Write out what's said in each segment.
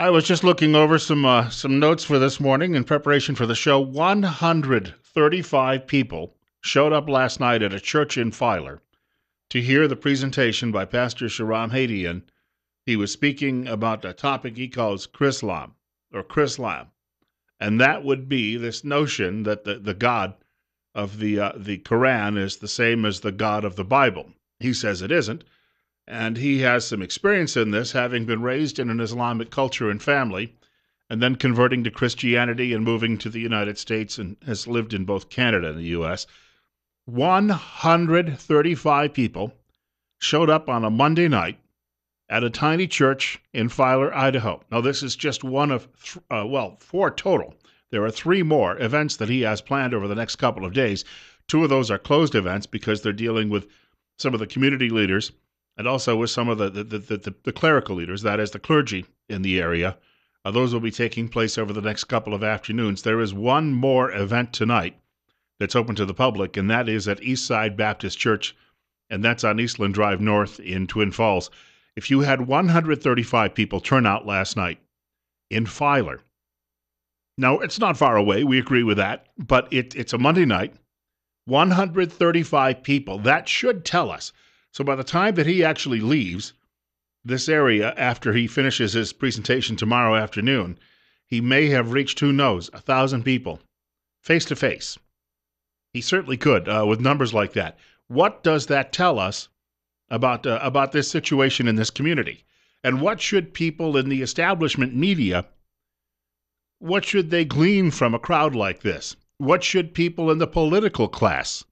I was just looking over some notes for this morning in preparation for the show. 135 people showed up last night at a church in Filer to hear the presentation by Pastor Sharam Hadian. He was speaking about a topic he calls Chrislam, or Chrislam, and that would be this notion that the God of the Quran is the same as the God of the Bible. He says it isn't. And he has some experience in this, having been raised in an Islamic culture and family, and then converting to Christianity and moving to the United States, and has lived in both Canada and the U.S. 135 people showed up on a Monday night at a tiny church in Filer, Idaho. Now, this is just one of, four total. There are three more events that he has planned over the next couple of days. Two of those are closed events because they're dealing with some of the community leaders and also with some of the clerical leaders, that is, the clergy in the area. Those will be taking place over the next couple of afternoons. There is one more event tonight that's open to the public, and that is at Eastside Baptist Church, and that's on Eastland Drive North in Twin Falls. If you had 135 people turn out last night in Filer, now it's not far away, we agree with that, but it's a Monday night, 135 people, that should tell us. So by the time that he actually leaves this area after he finishes his presentation tomorrow afternoon, he may have reached, who knows, 1,000 people face to face. He certainly could with numbers like that. What does that tell us about this situation in this community? And what should people in the establishment media, what should they glean from a crowd like this? What should people in the political class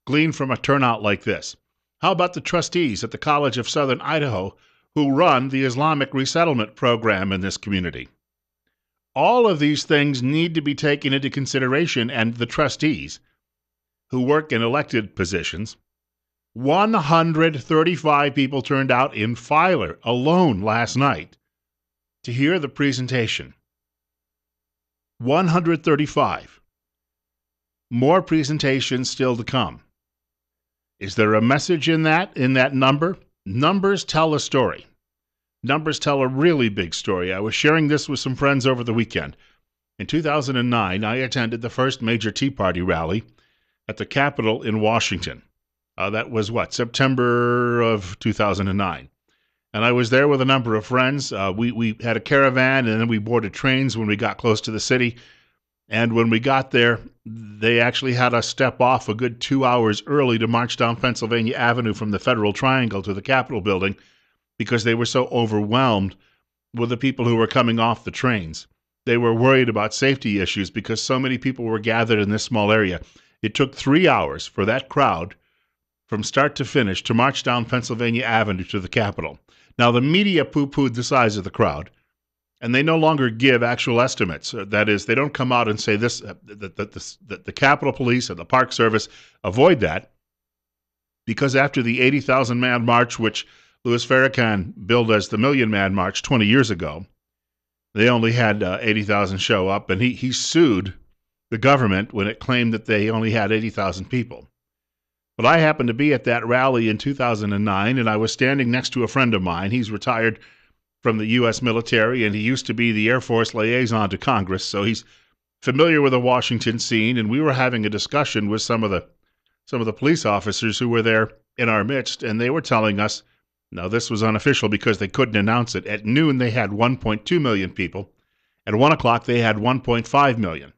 glean from a turnout like this? How about the trustees at the College of Southern Idaho who run the Islamic resettlement program in this community? All of these things need to be taken into consideration, and the trustees who work in elected positions. 135 people turned out in Filer alone last night to hear the presentation. 135. More presentations still to come. Is there a message in that number? Numbers tell a story. Numbers tell a really big story. I was sharing this with some friends over the weekend. In 2009, I attended the first major Tea Party rally at the Capitol in Washington. That was September of 2009. And I was there with a number of friends. We had a caravan, and then we boarded trains when we got close to the city. And when we got there, they actually had us step off a good 2 hours early to march down Pennsylvania Avenue from the Federal Triangle to the Capitol building because they were so overwhelmed with the people who were coming off the trains. They were worried about safety issues because so many people were gathered in this small area. It took 3 hours for that crowd from start to finish to march down Pennsylvania Avenue to the Capitol. Now, the media poo-pooed the size of the crowd, and they no longer give actual estimates. That is, they don't come out and say this, that the Capitol Police and the Park Service avoid that, because after the 80,000-man march, which Louis Farrakhan billed as the Million-Man March 20 years ago, they only had 80,000 show up, and he sued the government when it claimed that they only had 80,000 people. But I happened to be at that rally in 2009, and I was standing next to a friend of mine. He's retired from the U.S. military, and he used to be the Air Force liaison to Congress, so he's familiar with the Washington scene, and we were having a discussion with some of the police officers who were there in our midst, and they were telling us, now this was unofficial because they couldn't announce it, at noon they had 1.2 million people. At 1 o'clock they had 1.5 million.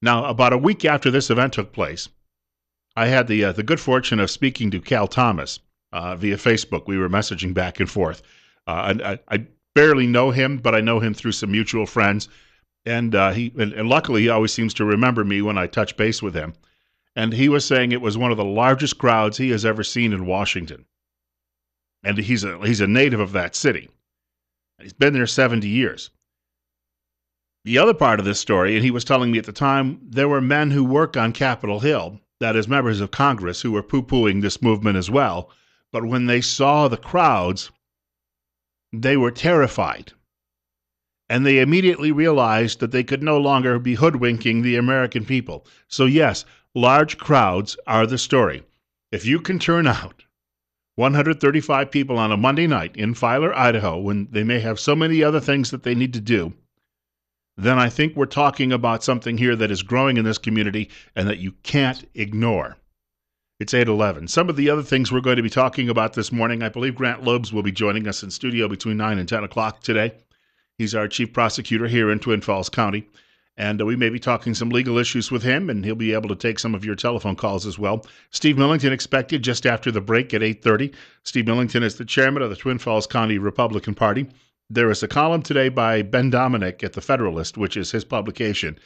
Now, about a week after this event took place, I had the good fortune of speaking to Cal Thomas via Facebook. We were messaging back and forth. I barely know him, but I know him through some mutual friends, and luckily he always seems to remember me when I touch base with him. And he was saying it was one of the largest crowds he has ever seen in Washington, and he's a native of that city. He's been there 70 years. The other part of this story, and he was telling me at the time, there were men who work on Capitol Hill, that is, members of Congress, who were poo-pooing this movement as well. But when they saw the crowds, they were terrified. And they immediately realized that they could no longer be hoodwinking the American people. So yes, large crowds are the story. If you can turn out 135 people on a Monday night in Filer, Idaho, when they may have so many other things that they need to do, then I think we're talking about something here that is growing in this community and that you can't ignore. It's 8:11. Some of the other things we're going to be talking about this morning, I believe Grant Lobes will be joining us in studio between 9 and 10 o'clock today. He's our chief prosecutor here in Twin Falls County, and we may be talking some legal issues with him, and he'll be able to take some of your telephone calls as well. Steve Millington expected just after the break at 8:30. Steve Millington is the chairman of the Twin Falls County Republican Party. There is a column today by Ben Dominic at The Federalist, which is his publication,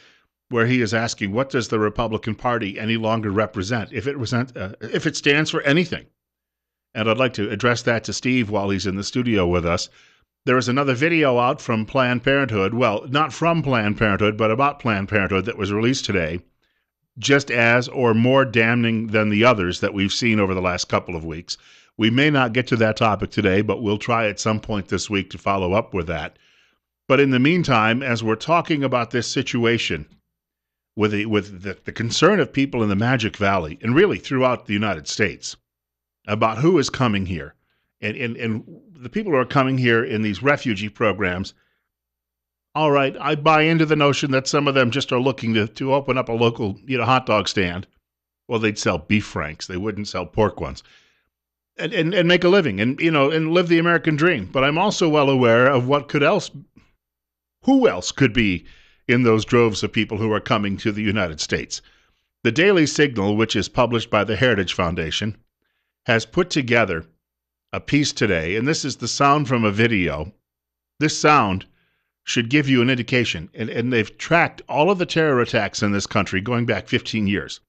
where he is asking, what does the Republican Party any longer represent, if it stands for anything? And I'd like to address that to Steve while he's in the studio with us. There is another video out from Planned Parenthood, well, not from Planned Parenthood, but about Planned Parenthood that was released today, just as or more damning than the others that we've seen over the last couple of weeks. We may not get to that topic today, but we'll try at some point this week to follow up with that. But in the meantime, as we're talking about this situation, with the concern of people in the Magic Valley, and really throughout the United States, about who is coming here, and the people who are coming here in these refugee programs, all right, I buy into the notion that some of them just are looking to open up a local hot dog stand. Well, they'd sell beef franks. They wouldn't sell pork ones. And make a living and live the American dream. But I'm also well aware of who else could be in those droves of people who are coming to the United States. The Daily Signal, which is published by the Heritage Foundation, has put together a piece today, and this is the sound from a video. This sound should give you an indication, and they've tracked all of the terror attacks in this country going back 15 years.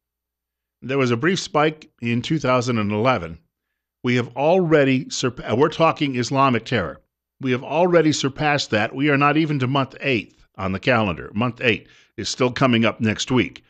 There was a brief spike in 2011. We have already we're talking Islamic terror. We have already surpassed that. We are not even to month 8 on the calendar. Month 8 is still coming up next week.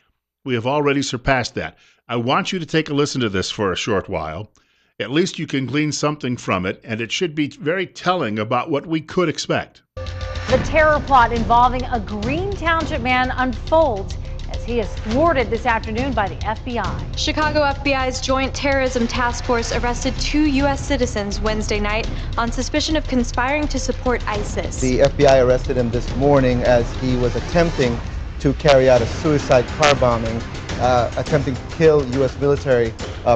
We have already surpassed that. I want you to take a listen to this for a short while. At least you can glean something from it, and it should be very telling about what we could expect. The terror plot involving a Green Township man unfolds as he is thwarted this afternoon by the FBI. Chicago FBI's Joint Terrorism Task Force arrested 2 U.S. citizens Wednesday night on suspicion of conspiring to support ISIS. The FBI arrested him this morning as he was attempting to carry out a suicide car bombing, attempting to kill U.S. military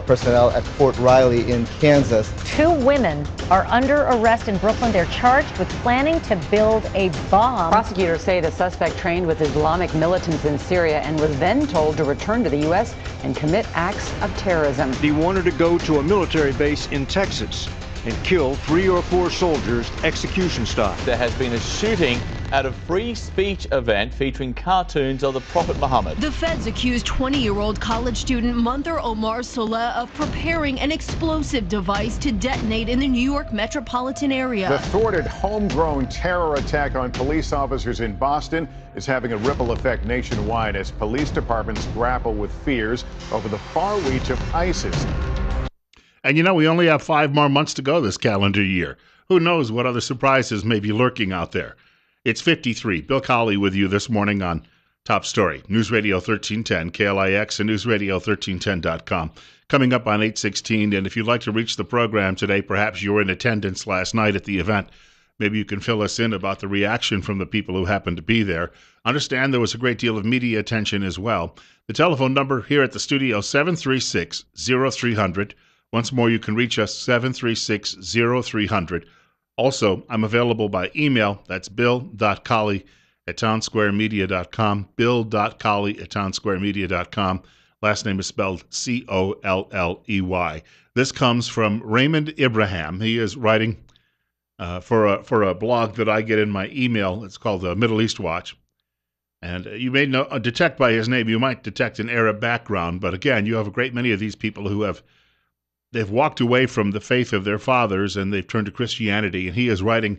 personnel at Fort Riley in Kansas. 2 women are under arrest in Brooklyn. They're charged with planning to build a bomb. Prosecutors say the suspect trained with Islamic militants in Syria and was then told to return to the U.S. and commit acts of terrorism. He wanted to go to a military base in Texas and kill 3 or 4 soldiers execution style. There has been a shooting at a free speech event featuring cartoons of the Prophet Muhammad. The feds accused 20-year-old college student Munther Omar Soleh of preparing an explosive device to detonate in the New York metropolitan area. The thwarted homegrown terror attack on police officers in Boston is having a ripple effect nationwide as police departments grapple with fears over the far reach of ISIS. And we only have 5 more months to go this calendar year. Who knows what other surprises may be lurking out there. It's 53. Bill Colley with you this morning on Top Story. News Radio 1310, KLIX, and newsradio1310.com. Coming up on 8:16, and if you'd like to reach the program today, perhaps you were in attendance last night at the event. Maybe you can fill us in about the reaction from the people who happened to be there. Understand there was a great deal of media attention as well. The telephone number here at the studio, 736-0300. Once more, you can reach us, 736-0300. Also, I'm available by email. That's bill.colley@townsquaremedia.com, bill.colley@townsquaremedia.com. Last name is spelled Colley. This comes from Raymond Ibrahim. He is writing for a blog that I get in my email. It's called the Middle East Watch. And you may detect by his name, you might detect an Arab background. But again, you have a great many of these people who they've walked away from the faith of their fathers and they've turned to Christianity. And he is writing,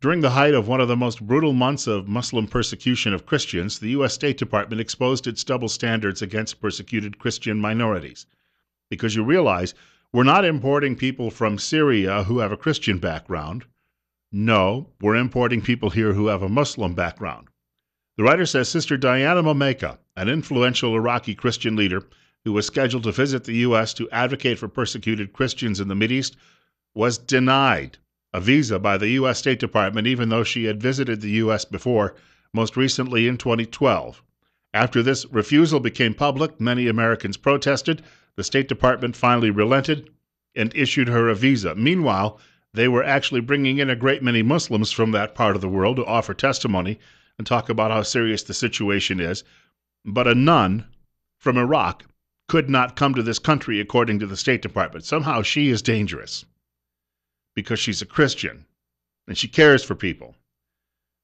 during the height of one of the most brutal months of Muslim persecution of Christians, the U.S. State Department exposed its double standards against persecuted Christian minorities. Because you realize we're not importing people from Syria who have a Christian background. No, we're importing people here who have a Muslim background. The writer says Sister Diana Momeka, an influential Iraqi Christian leader, who was scheduled to visit the U.S. to advocate for persecuted Christians in the Mideast, was denied a visa by the U.S. State Department, even though she had visited the U.S. before, most recently in 2012. After this refusal became public, many Americans protested. The State Department finally relented and issued her a visa. Meanwhile, they were actually bringing in a great many Muslims from that part of the world to offer testimony and talk about how serious the situation is. But a nun from Iraq could not come to this country, according to the State Department. Somehow she is dangerous because she's a Christian and she cares for people.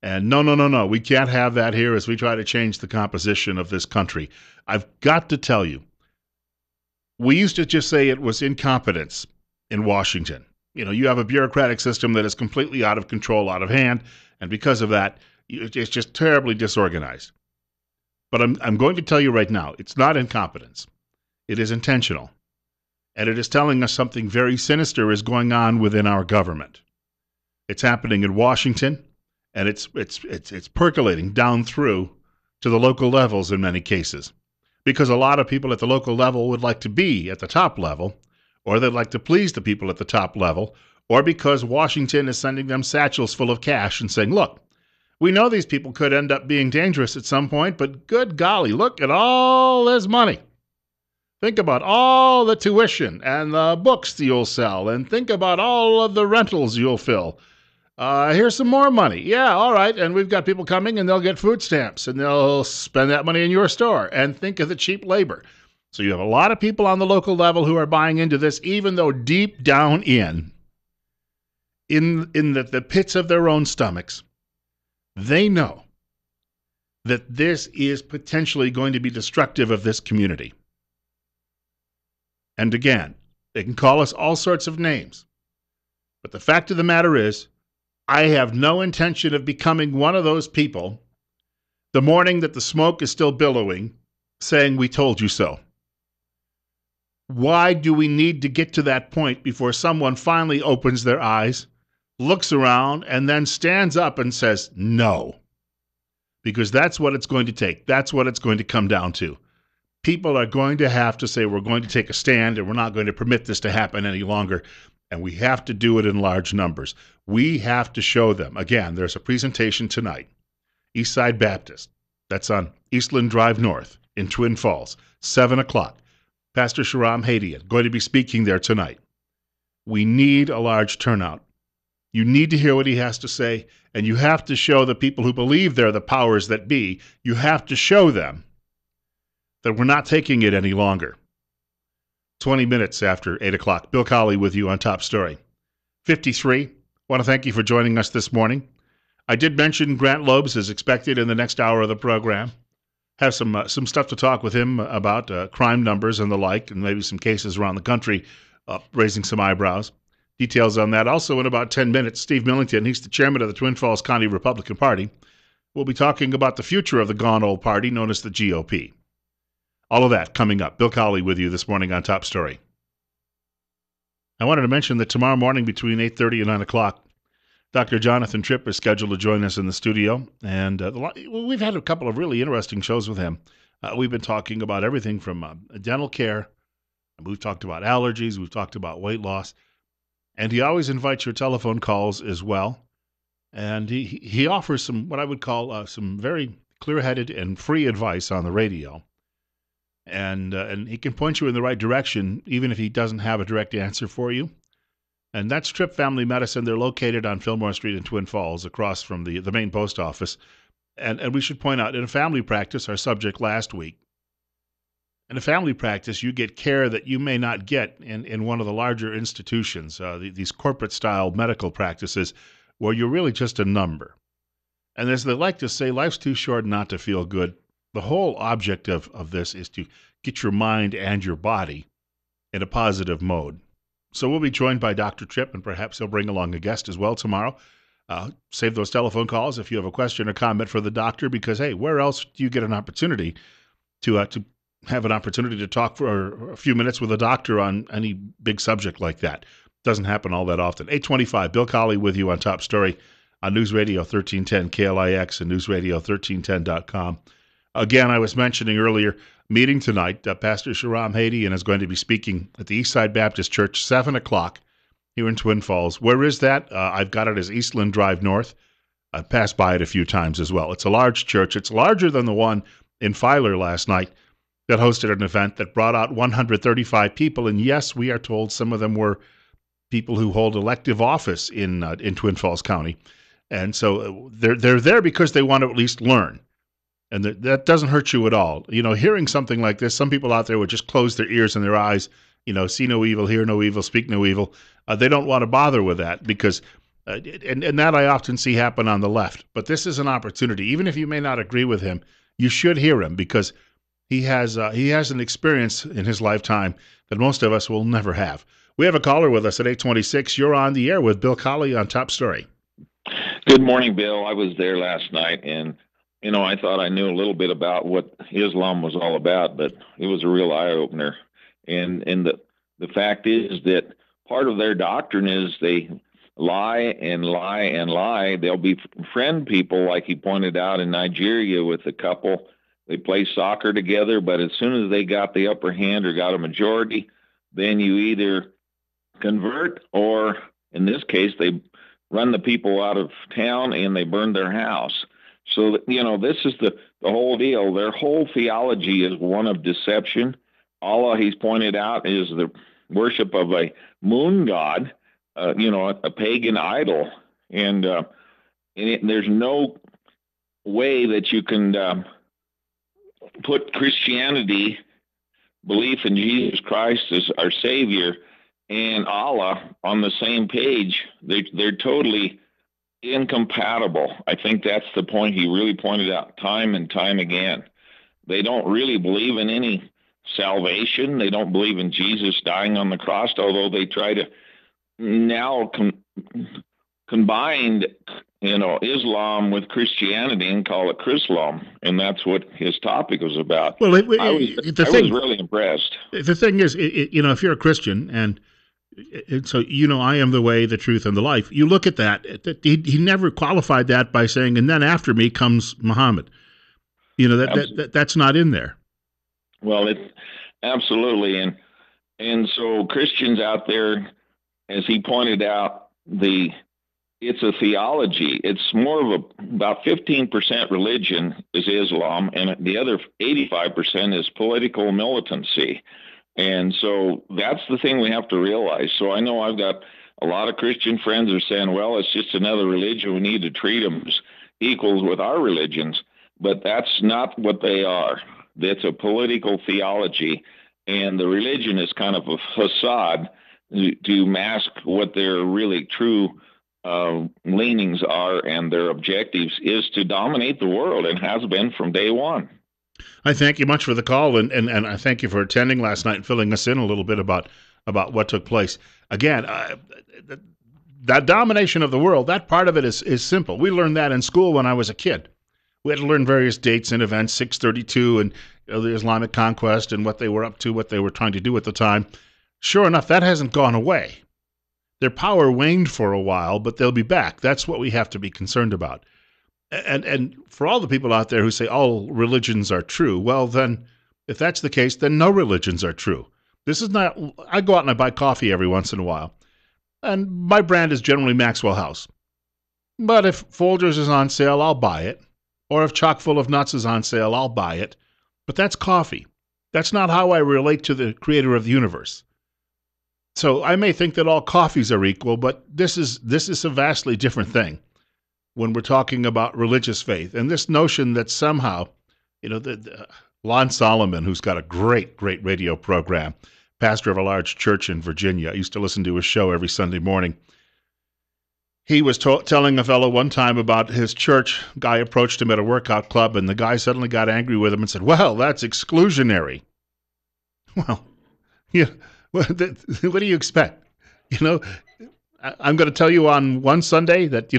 And no, we can't have that here as we try to change the composition of this country. I've got to tell you, we used to just say it was incompetence in Washington. You know, you have a bureaucratic system that is completely out of control, out of hand, and because of that, it's just terribly disorganized. But I'm going to tell you right now, it's not incompetence. It is intentional. And it is telling us something very sinister is going on within our government. It's happening in Washington, and it's percolating down through to the local levels in many cases. Because a lot of people at the local level would like to be at the top level, or they'd like to please the people at the top level, or because Washington is sending them satchels full of cash and saying, look, we know these people could end up being dangerous at some point, but good golly, look at all this money. Think about all the tuition and the books you'll sell, and think about all of the rentals you'll fill. Here's some more money. Yeah, all right, and we've got people coming, and they'll get food stamps, and they'll spend that money in your store, and think of the cheap labor. So you have a lot of people on the local level who are buying into this, even though deep down in the pits of their own stomachs, they know that this is potentially going to be destructive of this community. And again, they can call us all sorts of names. But the fact of the matter is, I have no intention of becoming one of those people the morning that the smoke is still billowing, saying, we told you so. Why do we need to get to that point before someone finally opens their eyes, looks around, and then stands up and says, no? Because that's what it's going to take. That's what it's going to come down to. People are going to have to say, we're going to take a stand, and we're not going to permit this to happen any longer. And we have to do it in large numbers. We have to show them. Again, there's a presentation tonight. Eastside Baptist. That's on Eastland Drive North in Twin Falls, 7 o'clock. Pastor Sharam Hadian going to be speaking there tonight. We need a large turnout. You need to hear what he has to say, and you have to show the people who believe they're the powers that be, you have to show them that we're not taking it any longer. 20 minutes after 8 o'clock. Bill Colley with you on Top Story. 53. Want to thank you for joining us this morning. I did mention Grant Lobes is expected in the next hour of the program. Have some stuff to talk with him about crime numbers and the like, and maybe some cases around the country raising some eyebrows. Details on that. Also in about 10 minutes, Steve Millington, he's the chairman of the Twin Falls County Republican Party. We'll be talking about the future of the gone old party known as the GOP. All of that coming up. Bill Colley with you this morning on Top Story. I wanted to mention that tomorrow morning between 8:30 and 9 o'clock, Dr. Jonathan Tripp is scheduled to join us in the studio. And we've had a couple of really interesting shows with him. We've been talking about everything from dental care. We've talked about allergies. We've talked about weight loss. And he always invites your telephone calls as well. And he offers some, what I would call some very clear-headed and free advice on the radio. And he can point you in the right direction, even if he doesn't have a direct answer for you. And that's Tripp Family Medicine. They're located on Fillmore Street in Twin Falls, across from the main post office. And we should point out, in a family practice, our subject last week, in a family practice, you get care that you may not get in one of the larger institutions, these corporate-style medical practices, where you're really just a number. And as they like to say, life's too short not to feel good. The whole object of this is to get your mind and your body in a positive mode. So we'll be joined by Dr. Tripp, and perhaps he'll bring along a guest as well tomorrow. Save those telephone calls if you have a question or comment for the doctor, because, hey, where else do you get an opportunity to have an opportunity to talk for a few minutes with a doctor on any big subject like that? Doesn't happen all that often. 8:25, Bill Colley with you on Top Story on News Radio 1310 KLIX and newsradio1310.com. Again, I was mentioning earlier, meeting tonight, Pastor Sharam Hadian is going to be speaking at the Eastside Baptist Church, 7 o'clock here in Twin Falls. Where is that? I've got it as Eastland Drive North. I've passed by it a few times as well. It's a large church. It's larger than the one in Filer last night that hosted an event that brought out 135 people. And yes, we are told some of them were people who hold elective office in Twin Falls County. And so they're there because they want to at least learn. And that doesn't hurt you at all. You know, hearing something like this, some people out there would just close their ears and their eyes, you know, see no evil, hear no evil, speak no evil. They don't want to bother with that because, and that I often see happen on the left. But this is an opportunity. Even if you may not agree with him, you should hear him because he has an experience in his lifetime that most of us will never have. We have a caller with us at 826. You're on the air with Bill Colley on Top Story. Good morning, Bill. I was there last night, and you know, I thought I knew a little bit about what Islam was all about, but it was a real eye-opener. And the fact is that part of their doctrine is they lie and lie and lie. They'll befriend people, like he pointed out in Nigeria with a couple. They play soccer together, but as soon as they got the upper hand or got a majority, then you either convert or, in this case, they run the people out of town and they burn their house. So, you know, this is the whole deal. Their whole theology is one of deception. Allah, he's pointed out, is the worship of a moon god, a pagan idol. And there's no way that you can put Christianity, belief in Jesus Christ as our Savior, and Allah on the same page. They're totally incompatible. I think that's the point he really pointed out time and time again. They don't really believe in any salvation. They don't believe in Jesus dying on the cross, although they try to now combine, Islam with Christianity and call it Chrislam, and that's what his topic was about. Well, I was really impressed. The thing is, if you're a Christian and so, I am the way, the truth, and the life. You look at that. He never qualified that by saying, and then after me comes Muhammad. That's not in there. Well, it's absolutely. And so Christians out there, as he pointed out, it's a theology. It's more of about 15% religion is Islam, and the other 85% is political militancy. And so that's the thing we have to realize. So I know I've got a lot of Christian friends who are saying, well, it's just another religion. We need to treat them as equals with our religions. But that's not what they are. That's a political theology. And the religion is kind of a facade to mask what their really true leanings are, and their objectives is to dominate the world, and has been from day one. I thank you much for the call, and I thank you for attending last night and filling us in a little bit about what took place. Again, that domination of the world, that part of it is simple. We learned that in school when I was a kid. We had to learn various dates and events, 632 and the Islamic conquest and what they were up to, what they were trying to do at the time. Sure enough, that hasn't gone away. Their power waned for a while, but they'll be back. That's what we have to be concerned about. And for all the people out there who say all religions are true, well, then, if that's the case, then no religions are true. This is not, I go out and I buy coffee every once in a while, and my brand is generally Maxwell House. But if Folgers is on sale, I'll buy it. Or if Chock full of nuts is on sale, I'll buy it. But that's coffee. That's not how I relate to the creator of the universe. So I may think that all coffees are equal, but this is a vastly different thing when we're talking about religious faith. And this notion that somehow, Lon Solomon, who's got a great radio program, pastor of a large church in Virginia, I used to listen to his show every Sunday morning. He was telling a fellow one time about his church. Guy approached him at a workout club, and the guy suddenly got angry with him and said, well, that's exclusionary. Well, yeah, what do you expect? I'm going to tell you on one Sunday that,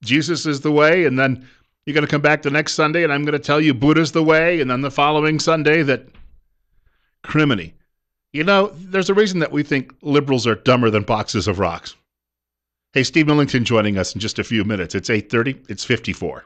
Jesus is the way, and then you're going to come back the next Sunday, and I'm going to tell you Buddha's the way, and then the following Sunday that criminy. There's a reason that we think liberals are dumber than boxes of rocks. Hey, Steve Millington joining us in just a few minutes. It's 8:30. It's 54.